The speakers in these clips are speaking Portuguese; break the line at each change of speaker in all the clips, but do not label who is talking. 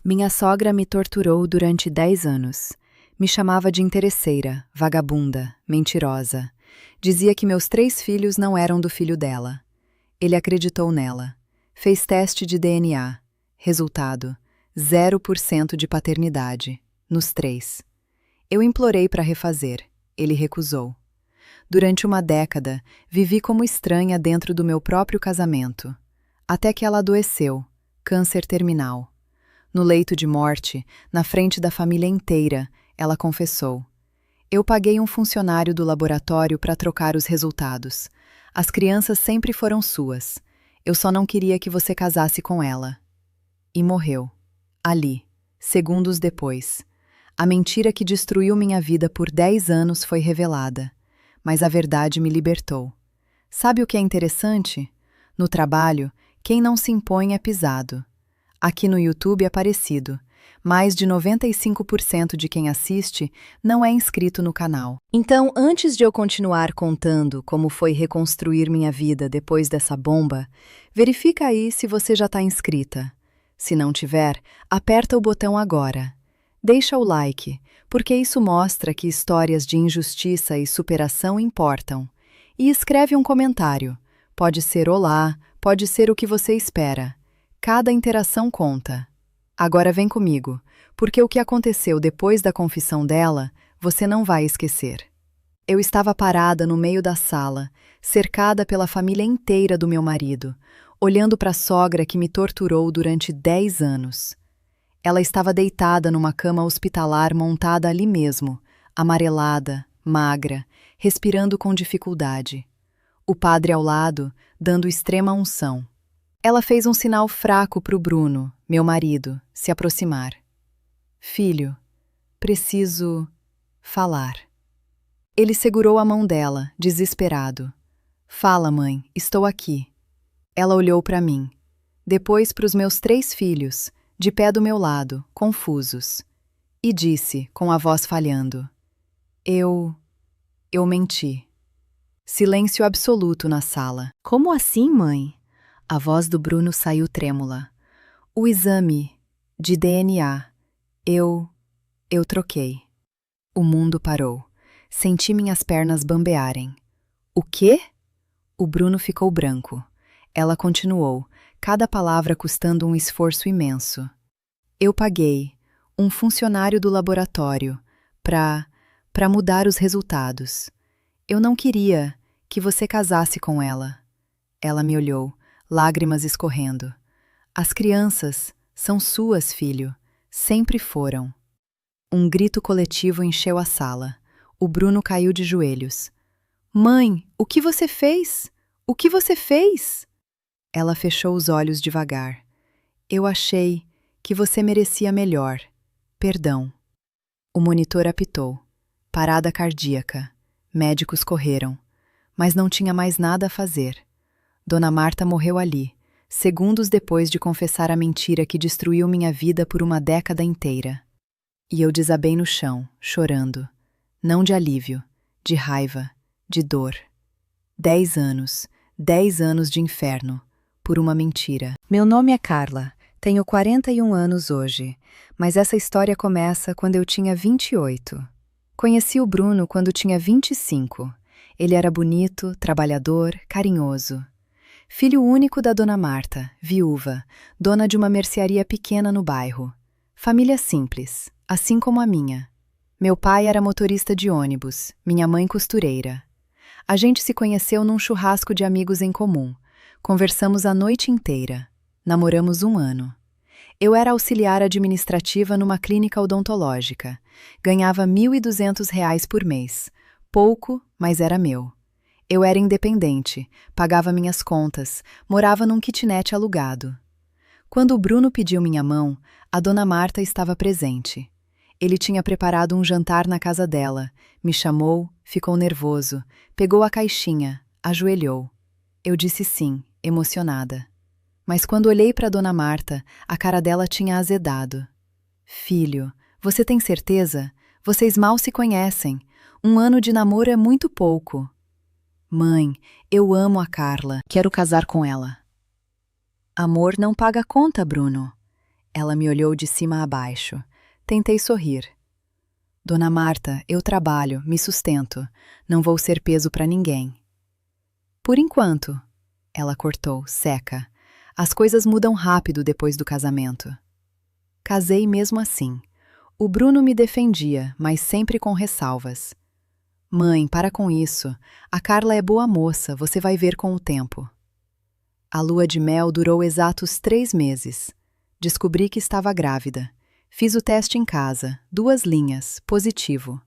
Minha sogra me torturou durante 10 anos. Me chamava de interesseira, vagabunda, mentirosa. Dizia que meus 3 filhos não eram do filho dela. Ele acreditou nela. Fez teste de DNA. Resultado: 0% de paternidade. Nos 3. Eu implorei para refazer. Ele recusou. Durante uma década, vivi como estranha dentro do meu próprio casamento. Até que ela adoeceu. Câncer terminal. No leito de morte, na frente da família inteira, ela confessou: "Eu paguei um funcionário do laboratório para trocar os resultados. As crianças sempre foram suas. Eu só não queria que você casasse com ela." E morreu. Ali, segundos depois. A mentira que destruiu minha vida por 10 anos foi revelada. Mas a verdade me libertou. Sabe o que é interessante? No trabalho, quem não se impõe é pisado. Aqui no YouTube é parecido. Mais de 95% de quem assiste não é inscrito no canal. Então, antes de eu continuar contando como foi reconstruir minha vida depois dessa bomba, verifica aí se você já está inscrita. Se não tiver, aperta o botão agora. Deixa o like, porque isso mostra que histórias de injustiça e superação importam. E escreve um comentário. Pode ser olá, pode ser o que você espera. Cada interação conta. Agora vem comigo, porque o que aconteceu depois da confissão dela, você não vai esquecer. Eu estava parada no meio da sala, cercada pela família inteira do meu marido, olhando para a sogra que me torturou durante 10 anos. Ela estava deitada numa cama hospitalar montada ali mesmo, amarelada, magra, respirando com dificuldade. O padre ao lado, dando extrema unção. Ela fez um sinal fraco para o Bruno, meu marido, se aproximar. "Filho, preciso falar." Ele segurou a mão dela, desesperado. "Fala, mãe, estou aqui." Ela olhou para mim, depois para os meus 3 filhos, de pé do meu lado, confusos, e disse, com a voz falhando: Eu menti." Silêncio absoluto na sala. "Como assim, mãe?" A voz do Bruno saiu trêmula. "O exame de DNA, eu troquei." O mundo parou. Senti minhas pernas bambearem. "O quê?" O Bruno ficou branco. Ela continuou, cada palavra custando um esforço imenso. "Eu paguei um funcionário do laboratório para mudar os resultados. Eu não queria que você casasse com ela." Ela me olhou, lágrimas escorrendo. "As crianças são suas, filho. Sempre foram." Um grito coletivo encheu a sala. O Bruno caiu de joelhos. "Mãe, o que você fez? O que você fez?" Ela fechou os olhos devagar. "Eu achei que você merecia melhor. Perdão." O monitor apitou. Parada cardíaca. Médicos correram. Mas não tinha mais nada a fazer. Dona Marta morreu ali, segundos depois de confessar a mentira que destruiu minha vida por uma década inteira. E eu desabei no chão, chorando. Não de alívio, de raiva, de dor. 10 anos, 10 anos de inferno, por uma mentira. Meu nome é Carla, tenho 41 anos hoje, mas essa história começa quando eu tinha 28. Conheci o Bruno quando tinha 25. Ele era bonito, trabalhador, carinhoso. Filho único da Dona Marta, viúva, dona de uma mercearia pequena no bairro. Família simples, assim como a minha. Meu pai era motorista de ônibus, minha mãe costureira. A gente se conheceu num churrasco de amigos em comum. Conversamos a noite inteira. Namoramos 1 ano. Eu era auxiliar administrativa numa clínica odontológica. Ganhava R$ 1.200 por mês. Pouco, mas era meu. Eu era independente, pagava minhas contas, morava num kitnet alugado. Quando o Bruno pediu minha mão, a Dona Marta estava presente. Ele tinha preparado um jantar na casa dela, me chamou, ficou nervoso, pegou a caixinha, ajoelhou. Eu disse sim, emocionada. Mas quando olhei para Dona Marta, a cara dela tinha azedado. "Filho, você tem certeza? Vocês mal se conhecem. 1 ano de namoro é muito pouco." "Mãe, eu amo a Carla. Quero casar com ela." "Amor não paga conta, Bruno." Ela me olhou de cima a baixo. Tentei sorrir. Dona Marta, eu trabalho, me sustento. Não vou ser peso para ninguém. Por enquanto. Ela cortou, seca. As coisas mudam rápido depois do casamento. Casei mesmo assim. O Bruno me defendia, mas sempre com ressalvas. Mãe, para com isso. A Carla é boa moça, você vai ver com o tempo. A lua de mel durou exatos 3 meses. Descobri que estava grávida. Fiz o teste em casa, 2 linhas, positivo.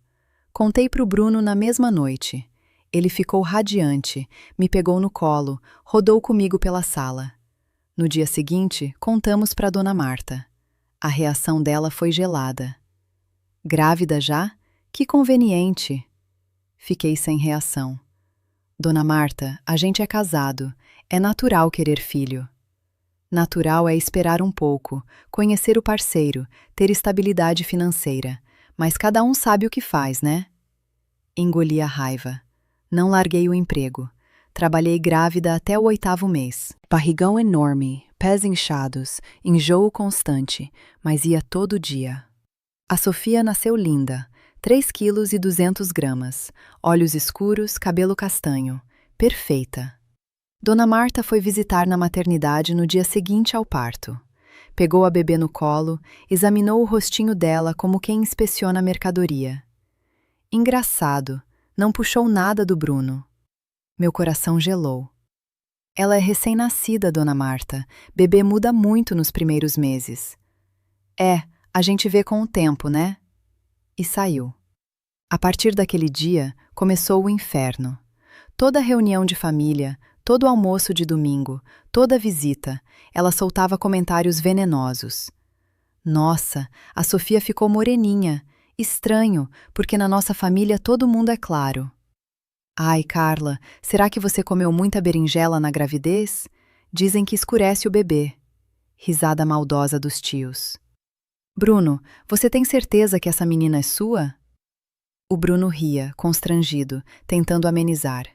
Contei para o Bruno na mesma noite. Ele ficou radiante, me pegou no colo, rodou comigo pela sala. No dia seguinte, contamos para Dona Marta. A reação dela foi gelada. Grávida já? Que conveniente! Fiquei sem reação. Dona Marta, a gente é casado. É natural querer filho. Natural é esperar um pouco, conhecer o parceiro, ter estabilidade financeira. Mas cada um sabe o que faz, né? Engoli a raiva. Não larguei o emprego. Trabalhei grávida até o 8º mês. Barrigão enorme, pés inchados, enjoo constante, mas ia todo dia. A Sofia nasceu linda, 3,2 kg, olhos escuros, cabelo castanho. Perfeita. Dona Marta foi visitar na maternidade no dia seguinte ao parto. Pegou a bebê no colo, examinou o rostinho dela como quem inspeciona a mercadoria. Engraçado, não puxou nada do Bruno. Meu coração gelou. Ela é recém-nascida, Dona Marta. Bebê muda muito nos primeiros meses. É, a gente vê com o tempo, né? E saiu. A partir daquele dia, começou o inferno. Toda reunião de família, todo almoço de domingo, toda visita, ela soltava comentários venenosos. Nossa, a Sofia ficou moreninha. Estranho, porque na nossa família todo mundo é claro. Ai, Carla, será que você comeu muita berinjela na gravidez? Dizem que escurece o bebê. Risada maldosa dos tios. Bruno, você tem certeza que essa menina é sua? O Bruno ria, constrangido, tentando amenizar.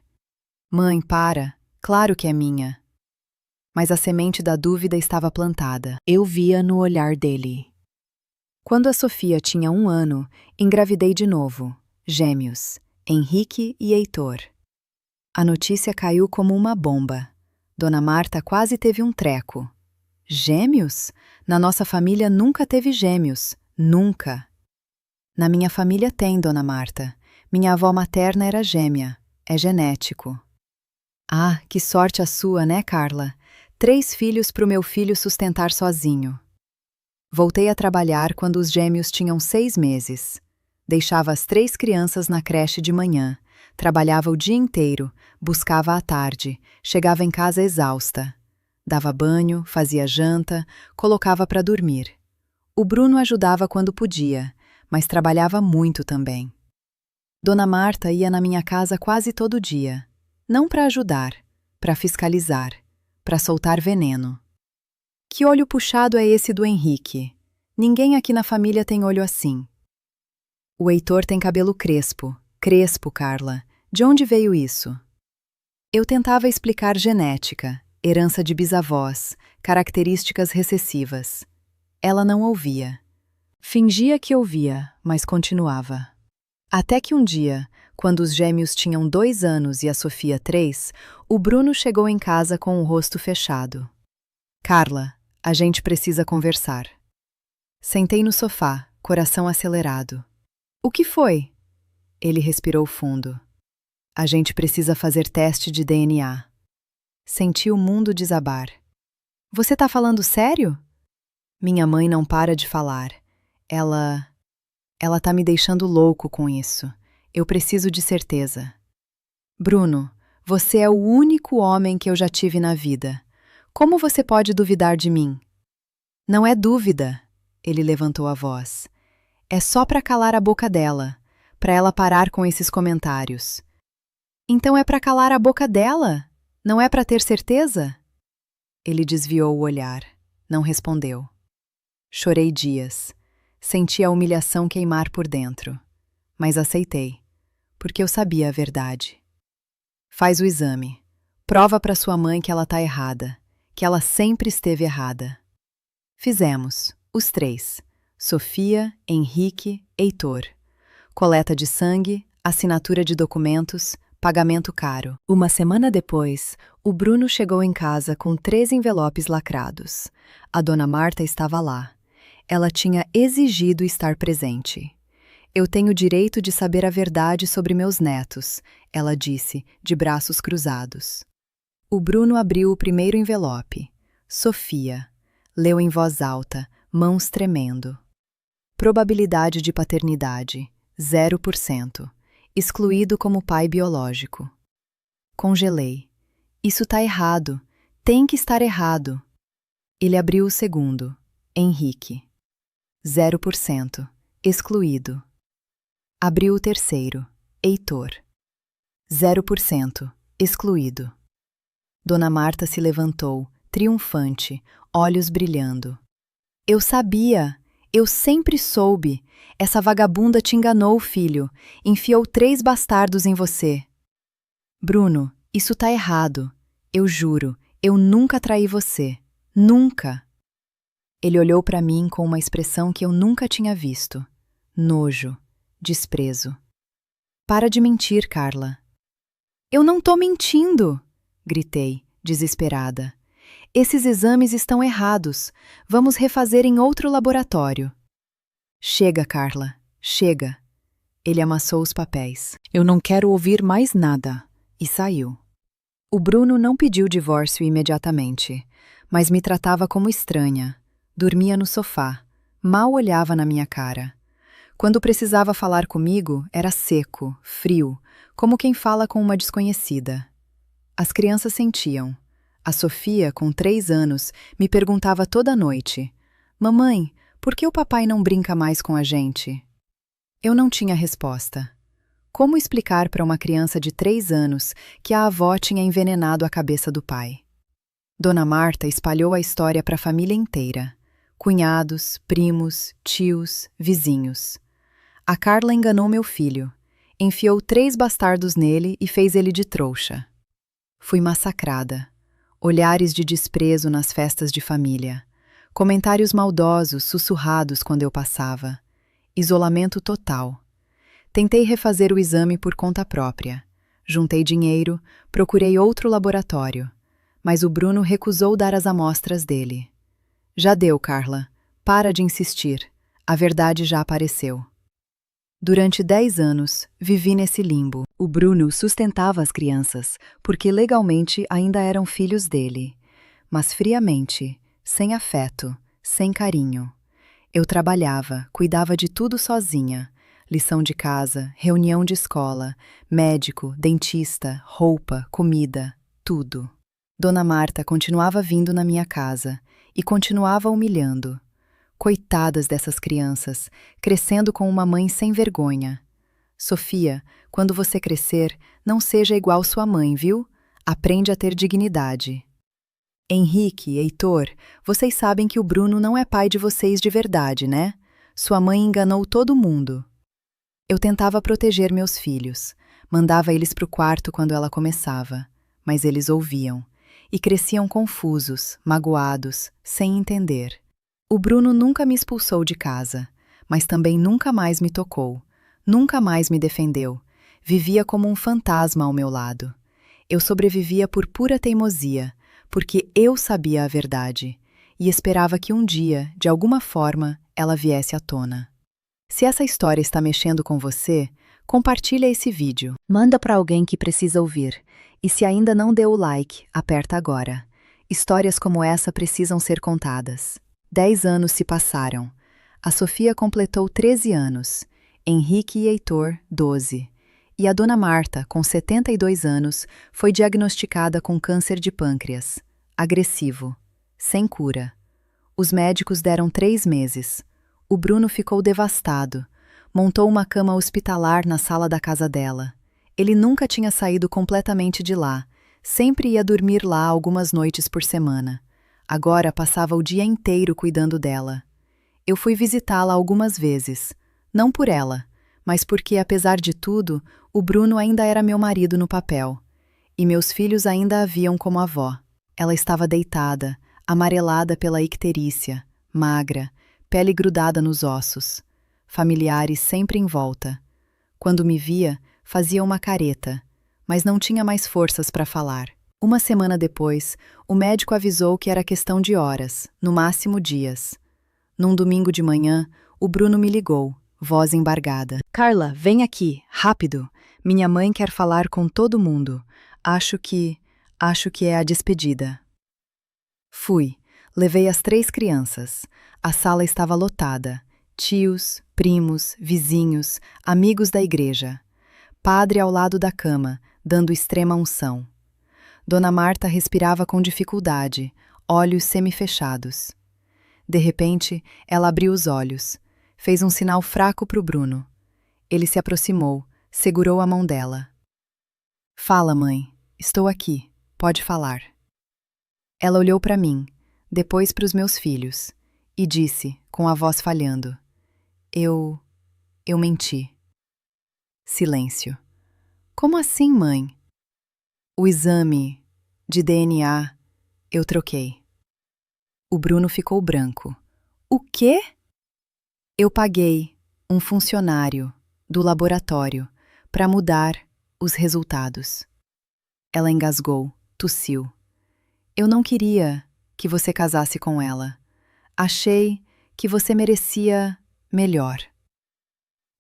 Mãe, para. Claro que é minha. Mas a semente da dúvida estava plantada. Eu via no olhar dele. Quando a Sofia tinha 1 ano, engravidei de novo. Gêmeos. Henrique e Heitor. A notícia caiu como uma bomba. Dona Marta quase teve um treco. Gêmeos? Na nossa família nunca teve gêmeos. Nunca. Na minha família tem, Dona Marta. Minha avó materna era gêmea. É genético. Ah, que sorte a sua, né, Carla? 3 filhos para o meu filho sustentar sozinho. Voltei a trabalhar quando os gêmeos tinham 6 meses. Deixava as 3 crianças na creche de manhã, trabalhava o dia inteiro, buscava à tarde, chegava em casa exausta. Dava banho, fazia janta, colocava para dormir. O Bruno ajudava quando podia, mas trabalhava muito também. Dona Marta ia na minha casa quase todo dia, não para ajudar, para fiscalizar, para soltar veneno. Que olho puxado é esse do Henrique? Ninguém aqui na família tem olho assim. O Heitor tem cabelo crespo. Crespo, Carla. De onde veio isso? Eu tentava explicar genética, herança de bisavós, características recessivas. Ela não ouvia. Fingia que ouvia, mas continuava. Até que um dia, quando os gêmeos tinham 2 anos e a Sofia 3, o Bruno chegou em casa com o rosto fechado. Carla, a gente precisa conversar. Sentei no sofá, coração acelerado. O que foi? Ele respirou fundo. A gente precisa fazer teste de DNA. Senti o mundo desabar. Você tá falando sério? Minha mãe não para de falar. Ela tá me deixando louco com isso. Eu preciso de certeza. Bruno, você é o único homem que eu já tive na vida. Como você pode duvidar de mim? Não é dúvida, ele levantou a voz. É só para calar a boca dela, para ela parar com esses comentários. Então é para calar a boca dela? Não é para ter certeza? Ele desviou o olhar, não respondeu. Chorei dias. Senti a humilhação queimar por dentro. Mas aceitei, porque eu sabia a verdade. Faz o exame. Prova para sua mãe que ela tá errada, que ela sempre esteve errada. Fizemos. Os três: Sofia, Henrique, Heitor. Coleta de sangue, assinatura de documentos, pagamento caro. Uma semana depois, o Bruno chegou em casa com 3 envelopes lacrados. A dona Marta estava lá. Ela tinha exigido estar presente. Eu tenho direito de saber a verdade sobre meus netos, ela disse, de braços cruzados. O Bruno abriu o primeiro envelope. Sofia. Leu em voz alta, mãos tremendo. Probabilidade de paternidade, 0%. Excluído como pai biológico. Congelei. Isso tá errado. Tem que estar errado. Ele abriu o segundo. Henrique. 0%. Excluído. Abriu o terceiro. Heitor. 0%. Excluído. Dona Marta se levantou, triunfante, olhos brilhando. Eu sabia! Eu sempre soube! Essa vagabunda te enganou, filho. Enfiou 3 bastardos em você. Bruno, isso tá errado. Eu juro, eu nunca traí você. Nunca! Ele olhou para mim com uma expressão que eu nunca tinha visto. Nojo. Desprezo. Para de mentir, Carla. Eu não tô mentindo! Gritei, desesperada. Esses exames estão errados. Vamos refazer em outro laboratório. Chega, Carla. Chega. Ele amassou os papéis. Eu não quero ouvir mais nada. E saiu. O Bruno não pediu divórcio imediatamente, mas me tratava como estranha. Dormia no sofá. Mal olhava na minha cara. Quando precisava falar comigo, era seco, frio, como quem fala com uma desconhecida. As crianças sentiam. A Sofia, com 3 anos, me perguntava toda noite: Mamãe, por que o papai não brinca mais com a gente? Eu não tinha resposta. Como explicar para uma criança de 3 anos que a avó tinha envenenado a cabeça do pai? Dona Marta espalhou a história para a família inteira. Cunhados, primos, tios, vizinhos. A Carla enganou meu filho. Enfiou 3 bastardos nele e fez ele de trouxa. Fui massacrada. Olhares de desprezo nas festas de família. Comentários maldosos sussurrados quando eu passava. Isolamento total. Tentei refazer o exame por conta própria. Juntei dinheiro, procurei outro laboratório. Mas o Bruno recusou dar as amostras dele. Já deu, Carla. Para de insistir. A verdade já apareceu. Durante 10 anos, vivi nesse limbo. O Bruno sustentava as crianças, porque legalmente ainda eram filhos dele. Mas friamente, sem afeto, sem carinho. Eu trabalhava, cuidava de tudo sozinha. Lição de casa, reunião de escola, médico, dentista, roupa, comida, tudo. Dona Marta continuava vindo na minha casa e continuava humilhando. Coitadas dessas crianças, crescendo com uma mãe sem vergonha. Sofia, quando você crescer, não seja igual sua mãe, viu? Aprende a ter dignidade. Henrique, Heitor, vocês sabem que o Bruno não é pai de vocês de verdade, né? Sua mãe enganou todo mundo. Eu tentava proteger meus filhos, mandava eles para o quarto quando ela começava, mas eles ouviam, e cresciam confusos, magoados, sem entender. O Bruno nunca me expulsou de casa, mas também nunca mais me tocou, nunca mais me defendeu, vivia como um fantasma ao meu lado. Eu sobrevivia por pura teimosia, porque eu sabia a verdade, e esperava que um dia, de alguma forma, ela viesse à tona. Se essa história está mexendo com você, compartilha esse vídeo. Manda para alguém que precisa ouvir. E se ainda não deu o like, aperta agora. Histórias como essa precisam ser contadas. 10 anos se passaram. A Sofia completou 13 anos. Henrique e Heitor, 12. E a dona Marta, com 72 anos, foi diagnosticada com câncer de pâncreas. Agressivo. Sem cura. Os médicos deram 3 meses. O Bruno ficou devastado. Montou uma cama hospitalar na sala da casa dela. Ele nunca tinha saído completamente de lá. Sempre ia dormir lá algumas noites por semana. Agora passava o dia inteiro cuidando dela. Eu fui visitá-la algumas vezes. Não por ela, mas porque, apesar de tudo, o Bruno ainda era meu marido no papel. E meus filhos ainda a viam como avó. Ela estava deitada, amarelada pela icterícia, magra, pele grudada nos ossos, familiares sempre em volta. Quando me via, fazia uma careta, mas não tinha mais forças para falar. Uma semana depois, o médico avisou que era questão de horas, no máximo dias. Num domingo de manhã, o Bruno me ligou, voz embargada. Carla, vem aqui, rápido. Minha mãe quer falar com todo mundo. Acho que é a despedida. Fui. Levei as 3 crianças. A sala estava lotada. Tios, primos, vizinhos, amigos da igreja. Padre ao lado da cama, dando extrema unção. Dona Marta respirava com dificuldade, olhos semifechados. De repente, ela abriu os olhos. Fez um sinal fraco para o Bruno. Ele se aproximou, segurou a mão dela. Fala, mãe. Estou aqui. Pode falar. Ela olhou para mim, depois para os meus filhos, e disse, com a voz falhando: Eu menti. Silêncio. Como assim, mãe? O exame de DNA eu troquei. O Bruno ficou branco. O quê? Eu paguei um funcionário do laboratório para mudar os resultados. Ela engasgou, tossiu. Eu não queria que você casasse com ela. Achei que você merecia melhor.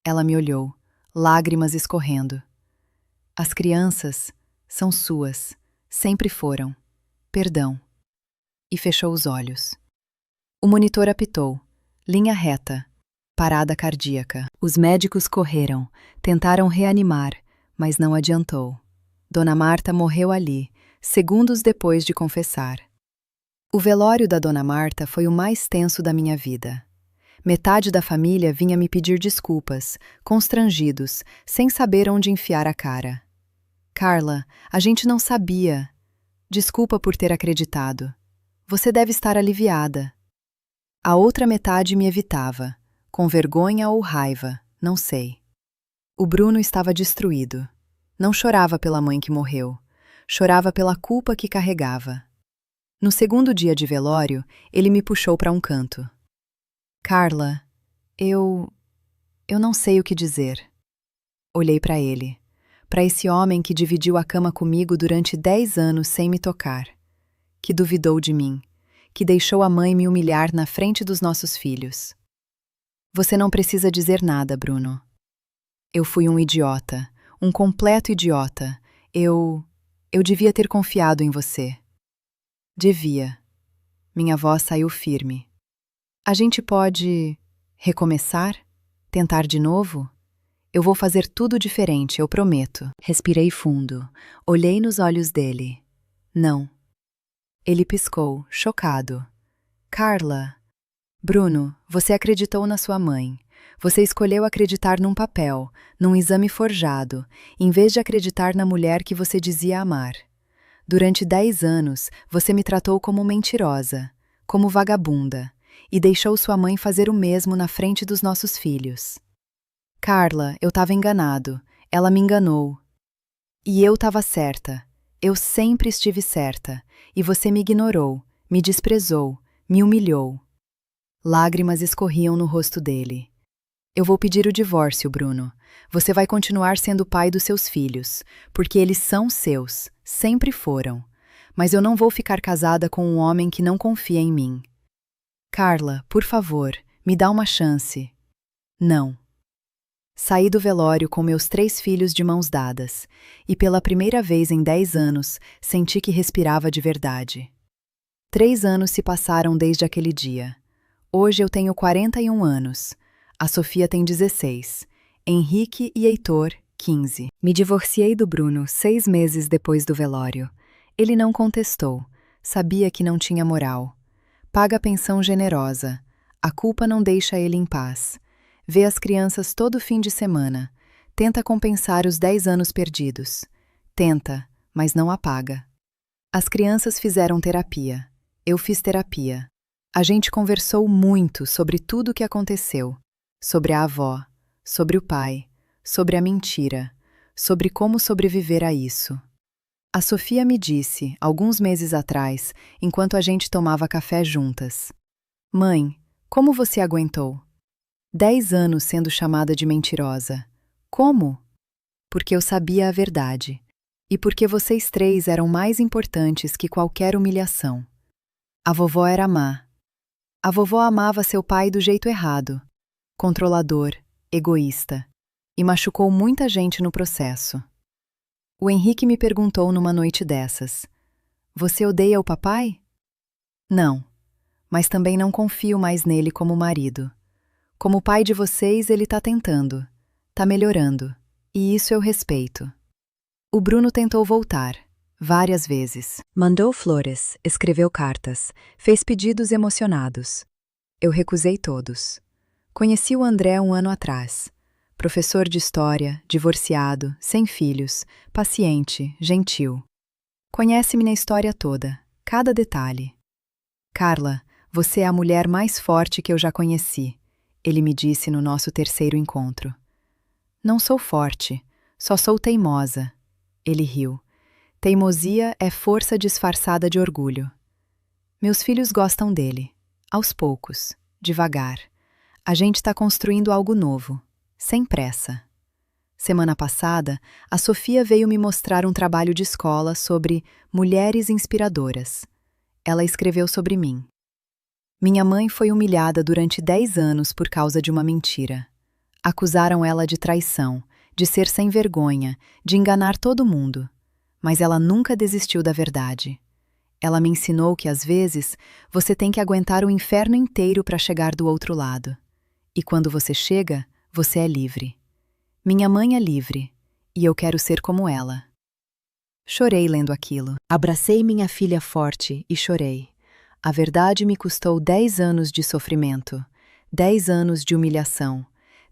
Ela me olhou, lágrimas escorrendo. As crianças são suas, sempre foram. Perdão. E fechou os olhos. O monitor apitou. Linha reta. Parada cardíaca. Os médicos correram, tentaram reanimar, mas não adiantou. Dona Marta morreu ali, segundos depois de confessar. O velório da Dona Marta foi o mais tenso da minha vida. Metade da família vinha me pedir desculpas, constrangidos, sem saber onde enfiar a cara. Carla, a gente não sabia. Desculpa por ter acreditado. Você deve estar aliviada. A outra metade me evitava, com vergonha ou raiva, não sei. O Bruno estava destruído. Não chorava pela mãe que morreu. Chorava pela culpa que carregava. No segundo dia de velório, ele me puxou para um canto. Carla, eu não sei o que dizer. Olhei para ele, para esse homem que dividiu a cama comigo durante 10 anos sem me tocar, que duvidou de mim, que deixou a mãe me humilhar na frente dos nossos filhos. Você não precisa dizer nada, Bruno. Eu fui um idiota, um completo idiota. Eu devia ter confiado em você. Devia. Minha voz saiu firme. A gente pode recomeçar? Tentar de novo? Eu vou fazer tudo diferente, eu prometo. Respirei fundo. Olhei nos olhos dele. Não. Ele piscou, chocado. Carla. Bruno, você acreditou na sua mãe. Você escolheu acreditar num papel, num exame forjado, em vez de acreditar na mulher que você dizia amar. Durante 10 anos, você me tratou como mentirosa, como vagabunda, e deixou sua mãe fazer o mesmo na frente dos nossos filhos. Carla, eu estava enganado. Ela me enganou. E eu estava certa. Eu sempre estive certa. E você me ignorou, me desprezou, me humilhou. Lágrimas escorriam no rosto dele. Eu vou pedir o divórcio, Bruno. Você vai continuar sendo o pai dos seus filhos, porque eles são seus, sempre foram. Mas eu não vou ficar casada com um homem que não confia em mim. Carla, por favor, me dá uma chance. Não. Saí do velório com meus 3 filhos de mãos dadas, e pela primeira vez em 10 anos, senti que respirava de verdade. 3 anos se passaram desde aquele dia. Hoje eu tenho 41 anos. A Sofia tem 16. Henrique e Heitor, 15. Me divorciei do Bruno 6 meses depois do velório. Ele não contestou. Sabia que não tinha moral. Paga pensão generosa. A culpa não deixa ele em paz. Vê as crianças todo fim de semana. Tenta compensar os 10 anos perdidos. Tenta, mas não apaga. As crianças fizeram terapia. Eu fiz terapia. A gente conversou muito sobre tudo o que aconteceu. Sobre a avó, sobre o pai, sobre a mentira, sobre como sobreviver a isso. A Sofia me disse, alguns meses atrás, enquanto a gente tomava café juntas: Mãe, Como você aguentou? 10 anos sendo chamada de mentirosa. Como? Porque eu sabia a verdade. E porque vocês três eram mais importantes que qualquer humilhação. A vovó era má. A vovó amava seu pai do jeito errado. Controlador, egoísta. E machucou muita gente no processo. O Henrique me perguntou numa noite dessas: Você odeia o papai? Não. Mas também não confio mais nele como marido. Como pai de vocês, ele tá tentando. Tá melhorando. E isso eu respeito. O Bruno tentou voltar. Várias vezes. Mandou flores, escreveu cartas, fez pedidos emocionados. Eu recusei todos. Conheci o André um ano atrás. Professor de história, divorciado, sem filhos, paciente, gentil. Conhece-me na história toda, cada detalhe. Carla, você é a mulher mais forte que eu já conheci, ele me disse no nosso terceiro encontro. Não sou forte, só sou teimosa. Ele riu. Teimosia é força disfarçada de orgulho. Meus filhos gostam dele. Aos poucos, devagar. A gente está construindo algo novo, sem pressa. Semana passada, a Sofia veio me mostrar um trabalho de escola sobre mulheres inspiradoras. Ela escreveu sobre mim. Minha mãe foi humilhada durante 10 anos por causa de uma mentira. Acusaram ela de traição, de ser sem vergonha, de enganar todo mundo. Mas ela nunca desistiu da verdade. Ela me ensinou que, às vezes, você tem que aguentar o inferno inteiro para chegar do outro lado. E quando você chega, você é livre. Minha mãe é livre, e eu quero ser como ela. Chorei lendo aquilo. Abracei minha filha forte e chorei. A verdade me custou 10 anos de sofrimento, 10 anos de humilhação,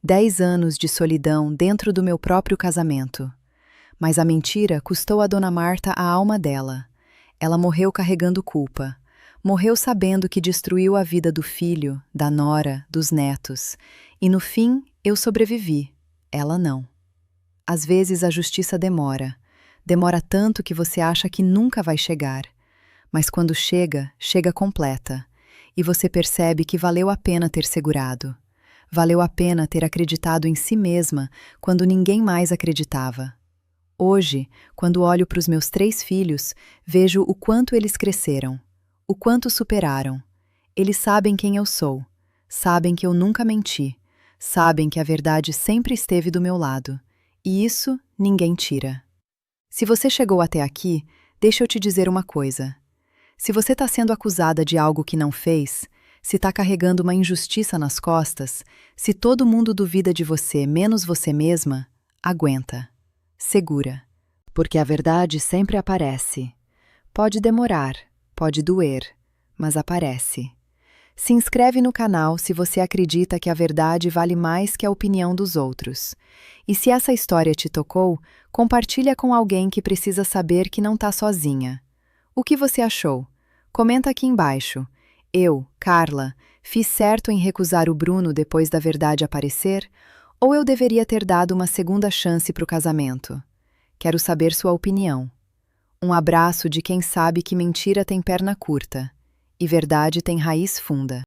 10 anos de solidão dentro do meu próprio casamento. Mas a mentira custou a Dona Marta a alma dela. Ela morreu carregando culpa. Morreu sabendo que destruiu a vida do filho, da nora, dos netos. E no fim, eu sobrevivi. Ela não. Às vezes a justiça demora. Demora tanto que você acha que nunca vai chegar. Mas quando chega, chega completa. E você percebe que valeu a pena ter segurado. Valeu a pena ter acreditado em si mesma quando ninguém mais acreditava. Hoje, quando olho para os meus 3 filhos, vejo o quanto eles cresceram, o quanto superaram. Eles sabem quem eu sou, sabem que eu nunca menti, sabem que a verdade sempre esteve do meu lado. E isso ninguém tira. Se você chegou até aqui, deixa eu te dizer uma coisa. Se você está sendo acusada de algo que não fez, se está carregando uma injustiça nas costas, se todo mundo duvida de você menos você mesma, aguenta. Segura. Porque a verdade sempre aparece. Pode demorar, pode doer, mas aparece. Se inscreve no canal se você acredita que a verdade vale mais que a opinião dos outros. E se essa história te tocou, compartilha com alguém que precisa saber que não está sozinha. O que você achou? Comenta aqui embaixo. Eu, Carla, fiz certo em recusar o Bruno depois da verdade aparecer? Ou eu deveria ter dado uma segunda chance para o casamento? Quero saber sua opinião. Um abraço de quem sabe que mentira tem perna curta e verdade tem raiz funda.